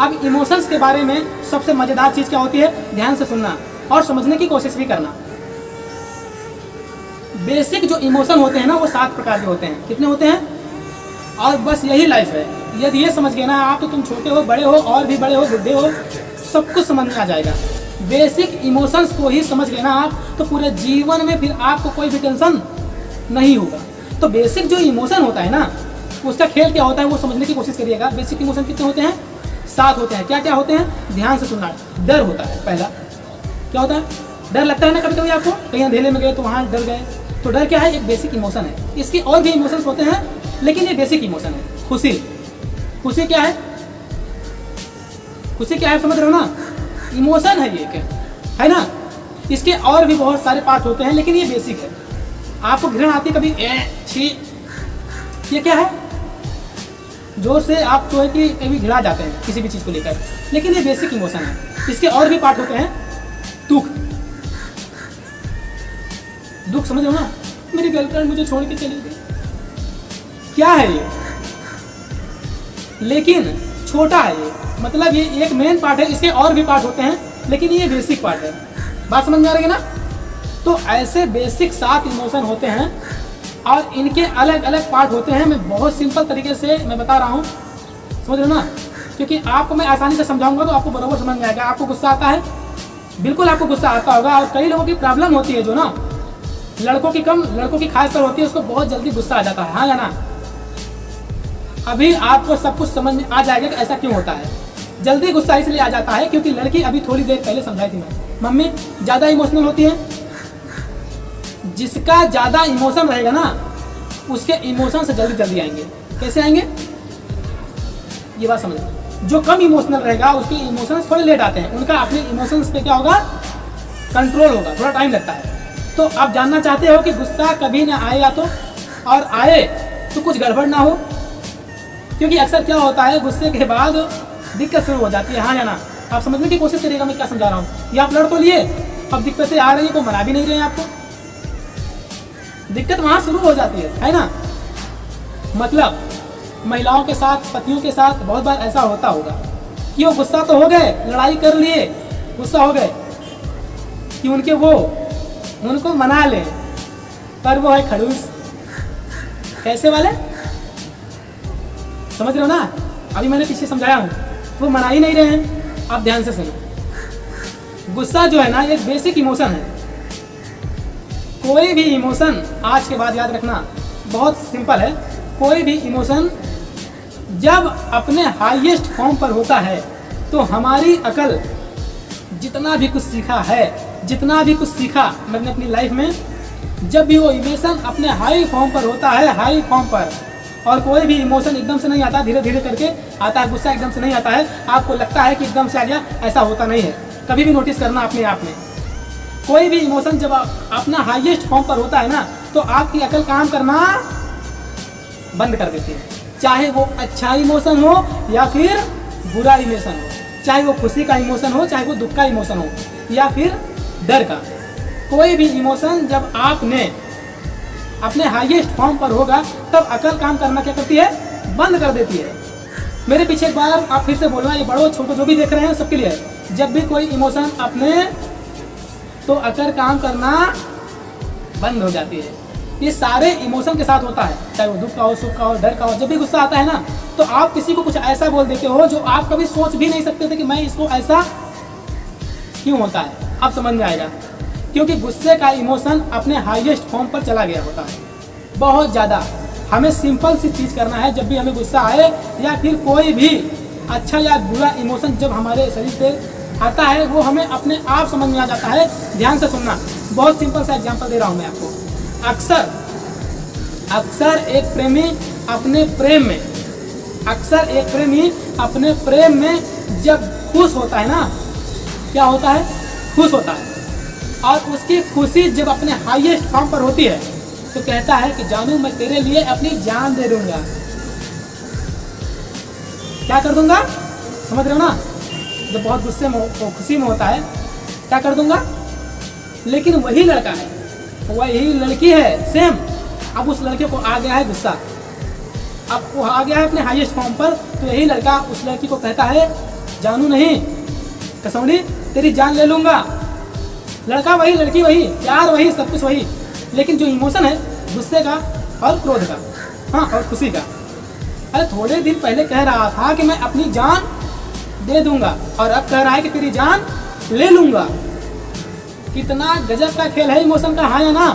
अब इमोशंस के बारे में सबसे मज़ेदार चीज़ क्या होती है, ध्यान से सुनना और समझने की कोशिश भी करना। बेसिक जो इमोशन होते हैं ना वो 7 प्रकार के होते हैं। कितने होते हैं? और बस यही लाइफ है। यदि ये समझ गए ना आप तो तुम छोटे हो, बड़े हो, और भी बड़े हो, बुढ़े हो, सब कुछ समझ में आ जाएगा। बेसिक इमोशंस को ही समझ गए ना आप तो पूरे जीवन में फिर आपको कोई भी टेंशन नहीं होगा। तो बेसिक जो इमोशन होता है ना उसका खेल क्या होता है वो समझने की कोशिश करिएगा। बेसिक इमोशन कितने होते हैं? 7 होते हैं। क्या क्या होते हैं? ध्यान से सुनना। डर होता है पहला। क्या होता है? डर लगता है ना कभी कभी आपको, कहीं अंधेरे में गए तो वहाँ डर गए, तो डर क्या है? एक बेसिक इमोशन है। इसके और भी इमोशंस होते हैं लेकिन ये बेसिक इमोशन है। खुशी, खुशी क्या है? खुशी क्या है समझ रहे हो ना? इमोशन है ये, है ना? इसके और भी बहुत सारे पार्ट होते हैं लेकिन ये बेसिक है। आपको घृणा आती कभी, छी, ये क्या है? जोर से आप जो है कि कभी घिरा जाते हैं किसी भी चीज़ को लेकर, लेकिन ये बेसिक इमोशन है। इसके और भी पार्ट होते हैं। दुख, दुख समझ रहे हो ना? मेरी गर्लफ्रेंड मुझे छोड़ के चली गई, क्या है ये? लेकिन छोटा है ये, मतलब ये एक मेन पार्ट है। इसके और भी पार्ट होते हैं लेकिन ये बेसिक पार्ट है। बात समझ में आ रही है ना? तो ऐसे बेसिक 7 इमोशन होते हैं और इनके अलग अलग पार्ट होते हैं। मैं बहुत सिंपल तरीके से मैं बता रहा हूँ, समझ रहे हो ना? क्योंकि आपको मैं आसानी से समझाऊंगा तो आपको बराबर समझ में आएगा। आपको गुस्सा आता है, बिल्कुल आपको गुस्सा आता होगा। और कई लोगों की प्रॉब्लम होती है जो ना, लड़कों की कम, लड़कों की खासकर होती है, उसको बहुत जल्दी गुस्सा आ जाता है। हाँ या ना? अभी आपको सब कुछ समझ में आ जाएगा कि ऐसा क्यों होता है। जल्दी गुस्सा इसलिए आ जाता है क्योंकि लड़की, अभी थोड़ी देर पहले समझाई थी मैं, मम्मी ज़्यादा इमोशनल होती है। जिसका ज़्यादा इमोशन रहेगा ना उसके इमोशन से जल्दी जल्दी आएंगे। कैसे आएंगे ये बात समझ। जो कम इमोशनल रहेगा उसके इमोशंस थोड़े लेट आते हैं। उनका अपने इमोशंस पे क्या होगा? कंट्रोल होगा, थोड़ा टाइम लगता है। तो आप जानना चाहते हो कि गुस्सा कभी ना आए या तो, और आए तो कुछ गड़बड़ ना हो, क्योंकि अक्सर क्या होता है गुस्से के बाद दिक्कत शुरू हो जाती है। हाँ या ना? आप समझने की कोशिश करिएगा मैं क्या समझा रहा हूँ। ये आप लड़ तो लिए, अब दिक्कतें आ रही है, को मना भी नहीं रहे हैं आपको, दिक्कत वहां शुरू हो जाती है ना? मतलब महिलाओं के साथ, पतियों के साथ बहुत बार ऐसा होता होगा कि वो गुस्सा तो हो गए, लड़ाई कर लिए, गुस्सा हो गए कि उनको मना ले, पर वो है खड़ूस। कैसे वाले? समझ रहे हो ना? अभी मैंने पीछे समझाया हूँ, वो मना ही नहीं रहे हैं। आप ध्यान से सुनो। गुस्सा जो है ना एक बेसिक इमोशन है। कोई भी इमोशन, आज के बाद याद रखना, बहुत सिंपल है। कोई भी इमोशन जब अपने हाईएस्ट फॉर्म पर होता है तो हमारी अकल जितना भी कुछ सीखा है, जितना भी कुछ सीखा मैंने अपनी लाइफ में, जब भी वो इमोशन अपने हाई फॉर्म पर होता है, हाई फॉर्म पर, और कोई भी इमोशन एकदम से नहीं आता, धीरे धीरे करके आता है। गुस्सा एकदम से नहीं आता है, आपको लगता है कि एकदम से आ गया, ऐसा होता नहीं है। कभी भी नोटिस करना अपने आप में, कोई भी इमोशन जब अपना हाईएस्ट फॉर्म पर होता है ना तो आपकी अकल काम करना बंद कर देती है। चाहे वो अच्छा इमोशन हो या फिर बुरा इमोशन हो, चाहे वो खुशी का इमोशन हो, चाहे वो दुख का इमोशन हो, या फिर डर का। कोई भी इमोशन जब आपने अपने हाईएस्ट फॉर्म पर होगा तब अकल काम करना क्या करती है? बंद कर देती है। मेरे पीछे एक बार आप फिर से बोलना, ये बड़ो छोटो जो भी देख रहे हैं सबके लिए, जब भी कोई इमोशन अपने, तो अकल काम करना बंद हो जाती है। ये सारे इमोशन के साथ होता है, चाहे वो दुख का हो, सुख का हो, डर का हो। जब भी गुस्सा आता है ना तो आप किसी को कुछ ऐसा बोल देते हो जो आप कभी सोच भी नहीं सकते थे कि मैं इसको ऐसा क्यों होता है। आप समझ में आएगा, क्योंकि गुस्से का इमोशन अपने हाईएस्ट फॉर्म पर चला गया होता है, बहुत ज़्यादा। हमें सिंपल सी चीज़ करना है, जब भी हमें गुस्सा आए या फिर कोई भी अच्छा या बुरा इमोशन जब हमारे शरीर पे आता है वो हमें अपने आप समझ में आ जाता है। ध्यान से सुनना, बहुत सिंपल सा एग्जांपल दे रहा हूँ मैं आपको। अक्सर एक प्रेमी अपने प्रेम में, अक्सर एक प्रेमी अपने प्रेम में जब खुश होता है ना, क्या होता है? खुश होता है। और उसकी खुशी जब अपने हाईएस्ट फॉर्म पर होती है तो कहता है कि जानू मैं तेरे लिए अपनी जान दे दूंगा। क्या कर दूंगा? समझ रहे हो ना? जब बहुत गुस्से में, खुशी में होता है, क्या कर दूंगा? लेकिन वही लड़का है, वही लड़की है सेम, अब उस लड़के को आ गया है गुस्सा, अब वो आ गया है अपने हाईएस्ट फॉर्म पर, तो यही लड़का उस लड़की को कहता है जानू नहीं, कसौड़ी तेरी जान ले लूँगा। लड़का वही, लड़की वही, प्यार वही, सब कुछ वही, लेकिन जो इमोशन है गुस्से का और क्रोध का, हाँ, और खुशी का। अरे थोड़े दिन पहले कह रहा था कि मैं अपनी जान दे दूंगा और अब कह रहा है कि तेरी जान ले लूँगा। कितना गजब का खेल है इमोशन का, हाँ या ना?